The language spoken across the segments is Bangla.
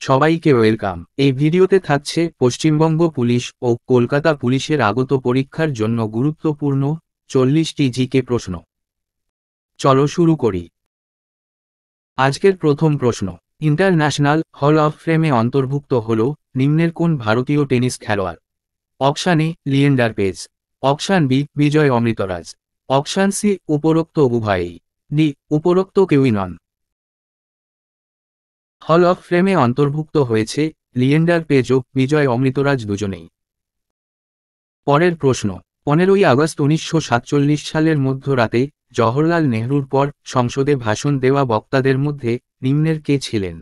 সবাইকে ওয়েলকাম। এই ভিডিওতে থাকছে পশ্চিমবঙ্গ পুলিশ ও কলকাতা পুলিশের আগত পরীক্ষার জন্য গুরুত্বপূর্ণ 40টি জিকে প্রশ্ন। চলো শুরু করি। আজকের প্রথম প্রশ্ন, ইন্টারন্যাশনাল হল অফ ফেমে অন্তর্ভুক্ত হল নিম্নের কোন ভারতীয় টেনিস খেলোয়াড়? Option A Leander Paes, option B Vijay Amritraj, option C উপরোক্ত উভয়েই, ডি উপরোক্ত কেউই নন। হল অফ ফেমে অন্তর্ভুক্ত হয়েছে লিয়েন্ডার পেজ ও বিজয় অমৃতরাজ দুজনেই। পরের প্রশ্ন, 15ই আগস্ট 1947 সালের মধ্যরাতে জওহরলাল নেহরুর পর সংসদে ভাষণ দেওয়া বক্তাদের মধ্যে নিম্নের কে ছিলেন?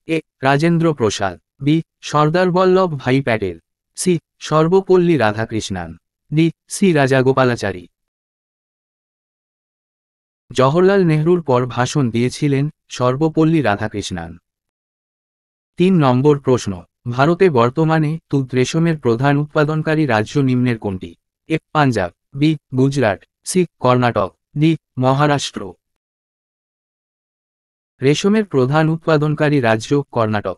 A Rajendra Prasad, B Sardar Vallabh Bhai Patel, C Sarvepalli Radhakrishnan, D C Rajagopalachari. Jawaharlal নেহরুর পর ভাষণ দিয়েছিলেন সর্বপল্লী রাধাকৃষ্ণান। 3 নম্বর প্রশ্ন, ভারতে বর্তমানে তুঁত রেশমের প্রধান উৎপাদনকারী রাজ্য নিম্নের কোনটি? A Punjab, B Gujarat, C Karnataka, D Maharashtra. রেশমের প্রধান উৎপাদনকারী রাজ্য কর্ণাটক।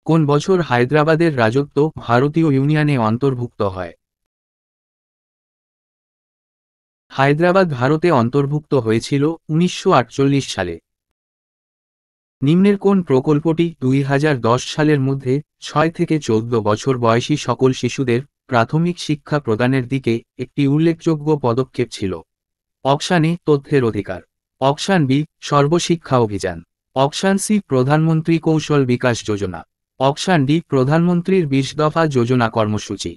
কোন বছর হায়দ্রাবাদের রাজত্ব ভারতীয় ইউনিয়নে অন্তর্ভুক্ত হয়? হায়দ্রাবাদ ভারতে অন্তর্ভুক্ত হয়েছিল 1948 সালে। নিম্নের কোন প্রকল্পটি 2010 সালের মধ্যে 6 থেকে 14 বছর বয়সী সকল শিশুদের প্রাথমিক শিক্ষা প্রদানের দিকে একটি উল্লেখযোগ্য পদক্ষেপ ছিল? অপশান এ তথ্যের অধিকার, option B Sarva Shiksha Abhiyan, option C প্রধানমন্ত্রী কৌশল বিকাশ যোজনা, অপশান ডি প্রধানমন্ত্রীর 20 দফা যোজনা কর্মসূচি।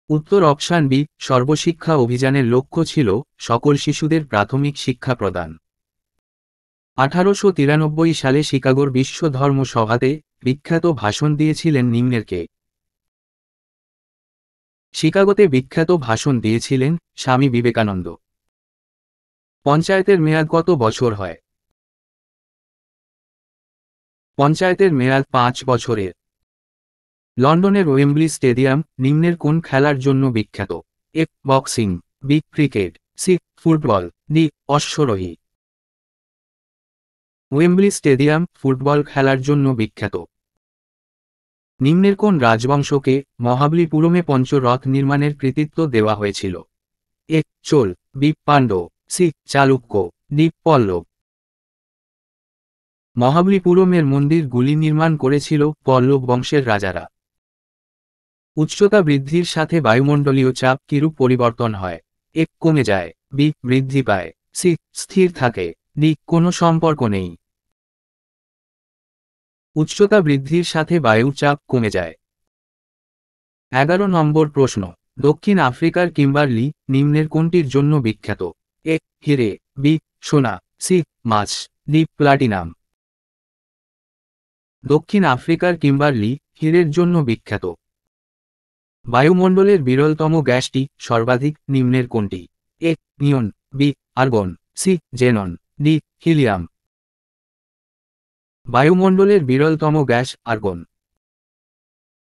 উত্তর অপশান বি সর্বশিক্ষা অভিযানের লক্ষ্য ছিল সকল শিশুদের প্রাথমিক শিক্ষা প্রদান। 1893 সালে শিকাগোর বিশ্ব ধর্ম সভাতে বিখ্যাত ভাষণ দিয়েছিলেন নিম্নের কে? শিকাগোতে বিখ্যাত ভাষণ দিয়েছিলেন স্বামী বিবেকানন্দ। পঞ্চায়েতের মেয়াদ কত বছর হয়? পঞ্চায়েতের মেয়াদ 5 বছরের। লন্ডনের ওয়েম্বলি স্টেডিয়াম নিম্নের কোন খেলার জন্য বিখ্যাত? A boxing, B cricket, C football, D অশ্বারোহী। ওয়েম্বলি স্টেডিয়াম ফুটবল খেলার জন্য বিখ্যাত। নিম্নের কোন রাজবংশকে মহাবলীপুরমে পঞ্চরথ নির্মাণের কৃতিত্ব দেওয়া হয়েছিল? A Chola, B Pandya, C Chalukya, D Pallava. মহাবলীপুরমের মন্দিরগুলি নির্মাণ করেছিল পল্লব বংশের রাজারা। উচ্চতা বৃদ্ধির সাথে বায়ুমণ্ডলীয় চাপ কিরূপ পরিবর্তন হয়? এ কমে যায়, বি বৃদ্ধি পায়, সি স্থির থাকে, ডি কোনো সম্পর্ক নেই। উচ্চতা বৃদ্ধির সাথে বায়ুর চাপ কমে যায়। 11 নম্বর প্রশ্ন, দক্ষিণ আফ্রিকার কিম্বারলি নিম্নের কোনটির জন্য বিখ্যাত? এ হিরে, বি সোনা, সি মাছ, ডি প্লাটিনাম। দক্ষিণ আফ্রিকার কিম্বারলি হিরের জন্য বিখ্যাত। বায়ুমণ্ডলের বিরলতম গ্যাসটি সর্বাধিক নিম্নের কোনটি? A neon, B argon, C xenon, D helium. বায়ুমণ্ডলের বিরলতম গ্যাস আর্গন।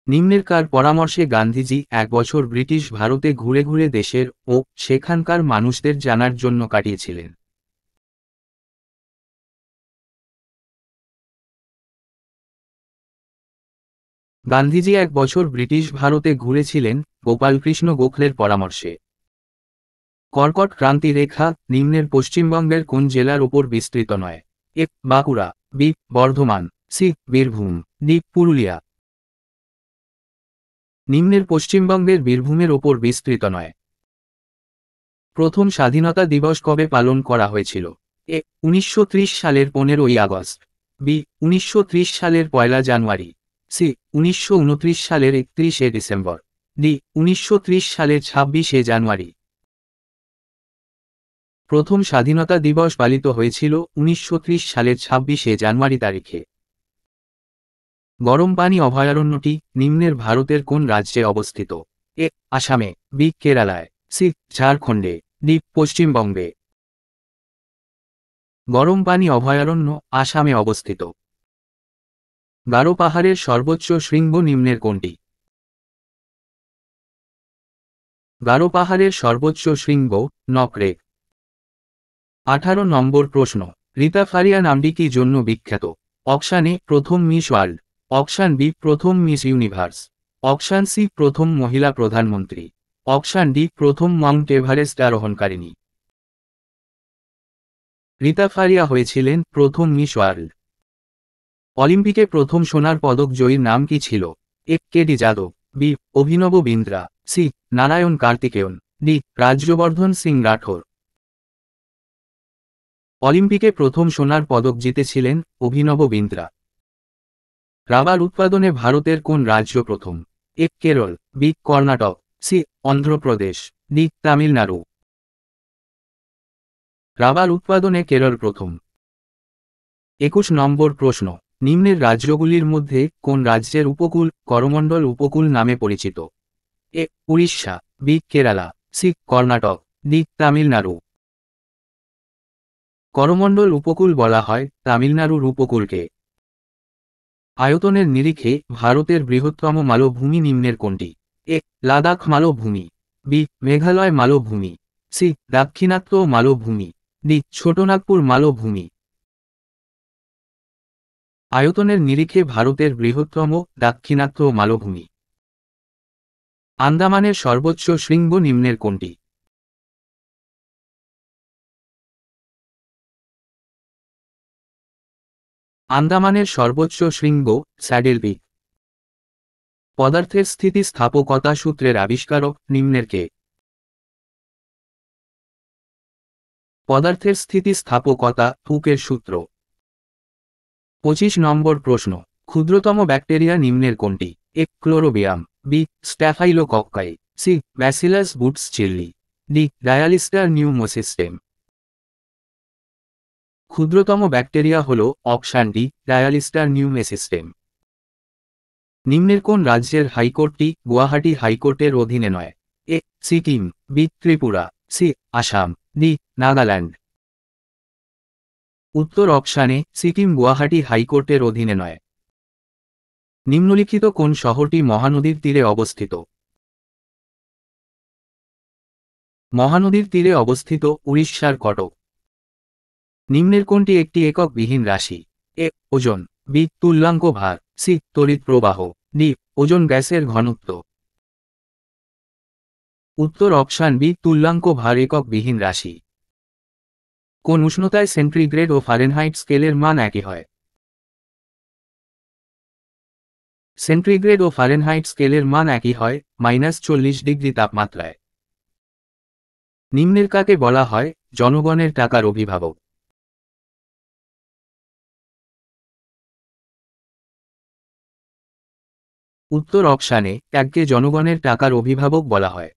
নিম্নের কার পরামর্শে গান্ধীজি 1 বছর ব্রিটিশ ভারতে ঘুরে ঘুরে দেশের ও সেখানকার মানুষদের জানার জন্য কাটিয়েছিলেন? গান্ধীজি 1 বছর ব্রিটিশ ভারতে ঘুরেছিলেন গোপালকৃষ্ণ গোখলের পরামর্শে। কর্কট ক্রান্তি রেখা নিম্নের পশ্চিমবঙ্গের কোন জেলার ওপর বিস্তৃত নয়? A Bankura, B Bardhaman, C Birbhum, D Purulia. নিম্নের পশ্চিমবঙ্গের বীরভূমের ওপর বিস্তৃত নয়। প্রথম স্বাধীনতা দিবস কবে পালন করা হয়েছিল? এ 1930 সালের 15ই আগস্ট, বি 1930 সালের 1 জানুয়ারি, সি 1929 সালের 31 ডিসেম্বর, ডি 1930 সালের 26 জানুয়ারি। প্রথম স্বাধীনতা দিবস পালিত হয়েছিল 1930 সালের 26 জানুয়ারি তারিখে। গরম পানি অভয়ারণ্যটি নিম্নের ভারতের কোন রাজ্যে অবস্থিত? এ আসামে, বি কেরালায়, সি ঝাড়খণ্ডে, ডি পশ্চিমবঙ্গে। গরম পানি অভয়ারণ্য আসামে অবস্থিত। গারো পাহাড়ের সর্বোচ্চ শৃঙ্গ নিম্নের কোনটি? গারো পাহাড়ের সর্বোচ্চ শৃঙ্গ নকরেক। 18 নম্বর প্রশ্ন, রীতা ফারিয়া নামটি কি জন্য বিখ্যাত? অপশান এ প্রথম মিস ওয়ার্ল্ড, অপশান বি প্রথম মিস ইউনিভার্স, অপশান সি প্রথম মহিলা প্রধানমন্ত্রী, অপশান ডি প্রথম মাউন্ট এভারেস্ট আরোহণকারিণী। রীতা ফারিয়া হয়েছিলেন প্রথম মিস ওয়ার্ল্ড। অলিম্পিকে প্রথম সোনার পদক জয়ীর নাম কি ছিল? এ কেডি যাদব, বি অভিনব বিন্দ্রা, সি নারায়ণ কার্তিকেয়ন, ডি রাজ্যবর্ধন সিং রাঠোর। অলিম্পিকে প্রথম সোনার পদক জিতেছিলেন অভিনব বিন্দ্রা। রাবার উৎপাদনে ভারতের কোন রাজ্য প্রথম? A Kerala, B Karnataka, C Andhra Pradesh, D Tamil Nadu. Rubber উৎপাদনে কেরল প্রথম। 21 নম্বর প্রশ্ন, নিম্নের রাজ্যগুলির মধ্যে কোন রাজ্যের উপকূল করমণ্ডল উপকূল নামে পরিচিত? A Orissa, B Kerala, C Karnataka, D Tamil Nadu. Coromandel উপকূল বলা হয় তামিলনাড়ুর উপকূলকে। আয়তনের নিরিখে ভারতের বৃহত্তম মালভূমি নিম্নের কোনটি? এ লাদাখ মালভূমি, বি মেঘালয় মালভূমি, সি দাক্ষিণাত্য মালভূমি, ডি ছোটনাগপুর মালভূমি। আয়তনের নিরিখে ভারতের বৃহত্তম দাক্ষিণাত্য মালভূমি। আন্দামানের সর্বোচ্চ শৃঙ্গ নিম্নের কোনটি? আন্দামানের সর্বোচ্চ শৃঙ্গ স্যাডেল পিক। পদার্থের স্থিতিস্থাপকতা সূত্রের আবিষ্কারক নিম্নের কে? পদার্থের স্থিতিস্থাপকতা হুকের সূত্র। 25 নম্বর প্রশ্ন, ক্ষুদ্রতম ব্যাকটেরিয়া নিম্নের কোনটি? এ ক্লোরোবিয়াম, বি স্ট্যাফাইলোকক্কাই, সি ব্যাসিলাস বুটস চিল্লি, ডি ডায়ালিস্টার নিউমোসিস্টেম। ক্ষুদ্রতম ব্যাকটেরিয়া হল অপশান ডি ডায়ালিস্টার নিউমোসিস্টেম। নিম্নের কোন রাজ্যের হাইকোর্টটি গুয়াহাটি হাইকোর্টের অধীনে নয়? A Sikkim, B Tripura, C Assam, D Nagaland. উত্তর অপশানে সিকিম গুয়াহাটি হাইকোর্টের অধীনে নয়। নিম্নলিখিত কোন শহরটি মহানদীর তীরে অবস্থিত? মহানদীর তীরে অবস্থিত উড়িষ্যার কটক। নিম্নের কোনটি একটি একক বিহীন রাশি? এ ওজন, বি তুল্যাঙ্ক ভার, সি তড়িৎ প্রবাহ, ডি ওজন গ্যাসের ঘনত্ব। উত্তর অপশান বি তুল্যাঙ্ক ভার একক বিহীন রাশি। কোন উষ্ণতায় সেন্টিগ্রেড ও ফারেনহাইট স্কেলের মান একই হয়? সেন্টিগ্রেড ও ফারেনহাইট স্কেলের মান একই হয় -40 ডিগ্রি তাপমাত্রায়। নিম্নের কাকে বলা হয় জনগণের টাকার অভিভাবক? উত্তর অপশানে ট্যাগকে জনগণের টাকার অভিভাবক বলা হয়।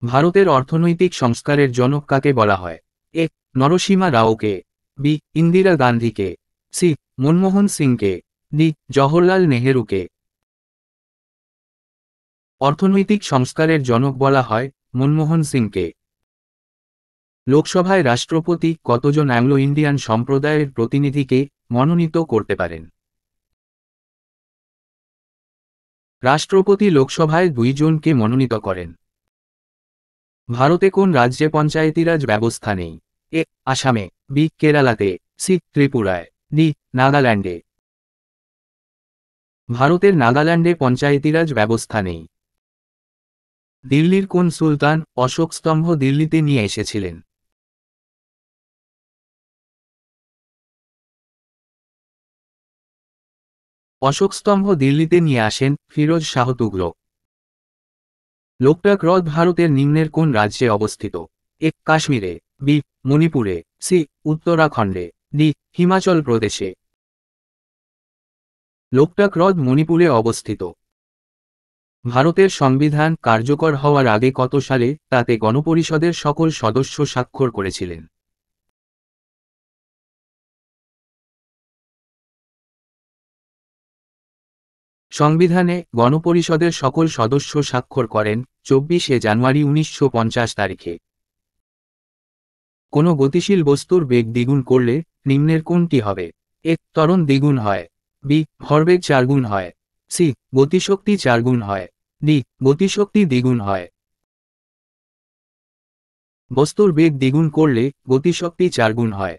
ভারতের অর্থনৈতিক সংস্কারের জনক কাকে বলা হয়? এ নরসিমা রাওকে, বি ইন্দিরা গান্ধীকে, সি মনমোহন সিংকে, ডি জওহরলাল নেহেরুকে। অর্থনৈতিক সংস্কারের জনক বলা হয় মনমোহন সিংকে। লোকসভায় রাষ্ট্রপতি কতজন অ্যাংলো ইন্ডিয়ান সম্প্রদায়ের প্রতিনিধিকে মনোনীত করতে পারেন? রাষ্ট্রপতি লোকসভায় 2 জনকে মনোনীত করেন। ভারতে কোন রাজ্যে পঞ্চায়েতিরাজ ব্যবস্থা নেই? এ আসামে, বি কেরালাতে, সি ত্রিপুরায়, ডি নাগাল্যান্ডে। ভারতের নাগাল্যান্ডে পঞ্চায়েতিরাজ ব্যবস্থা নেই। দিল্লির কোন সুলতান অশোক স্তম্ভ দিল্লিতে নিয়ে এসেছিলেন? অশোক স্তম্ভ দিল্লিতে নিয়ে আসেন ফিরোজ শাহ তুগলক। লোকটাক হ্রদ ভারতের নিম্নের কোন রাজ্যে অবস্থিত? এ কাশ্মীরে, বি মণিপুরে, সি উত্তরাখণ্ডে, ডি হিমাচল প্রদেশে। লোকটাক হ্রদ মণিপুরে অবস্থিত। ভারতের সংবিধান কার্যকর হওয়ার আগে কত সালে তাতে গণপরিষদের সকল সদস্য স্বাক্ষর করেছিলেন? সংবিধানে গণপরিষদের সকল সদস্য স্বাক্ষর করেন 24শে জানুয়ারি 1950 তারিখে। কোনো গতিশীল বস্তুর বেগ দ্বিগুণ করলে নিম্নের কোনটি হবে? এ ত্বরণ দ্বিগুণ হয়, বি ভরবেগ 4 গুণ হয়, সি গতিশক্তি 4 গুণ হয়, ডি গতিশক্তি দ্বিগুণ হয়। বস্তুর বেগ দ্বিগুণ করলে গতিশক্তি 4 গুণ হয়।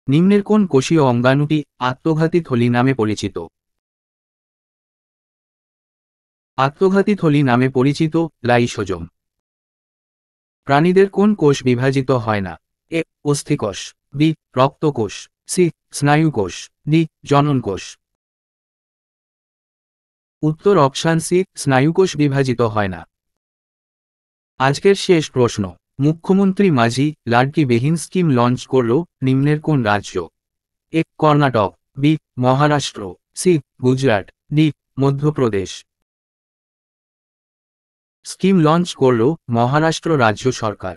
নিম্নের কোন কোষীয় অঙ্গাণুটি আত্মঘাতী থলি নামে পরিচিত? আত্মঘাতী থলি নামে পরিচিত লাইসোজোম। প্রাণীদের কোন কোষ বিভাজিত হয় না? এ অস্থিকোষ, বি রক্তকোষ, সি স্নায়ুকোষ, ডি জননকোষ। উত্তর অপশান সি, স্নায়ুকোষ বিভাজিত হয় না। আজকের শেষ প্রশ্ন, মুখ্যমন্ত্রী মাঝি লাডকি বেহিন স্কিম লঞ্চ করল নিম্নের কোন রাজ্য? A Karnataka, B Maharashtra, C Gujarat, D Madhya Pradesh. Scheme launch করল মহারাষ্ট্র রাজ্য সরকার।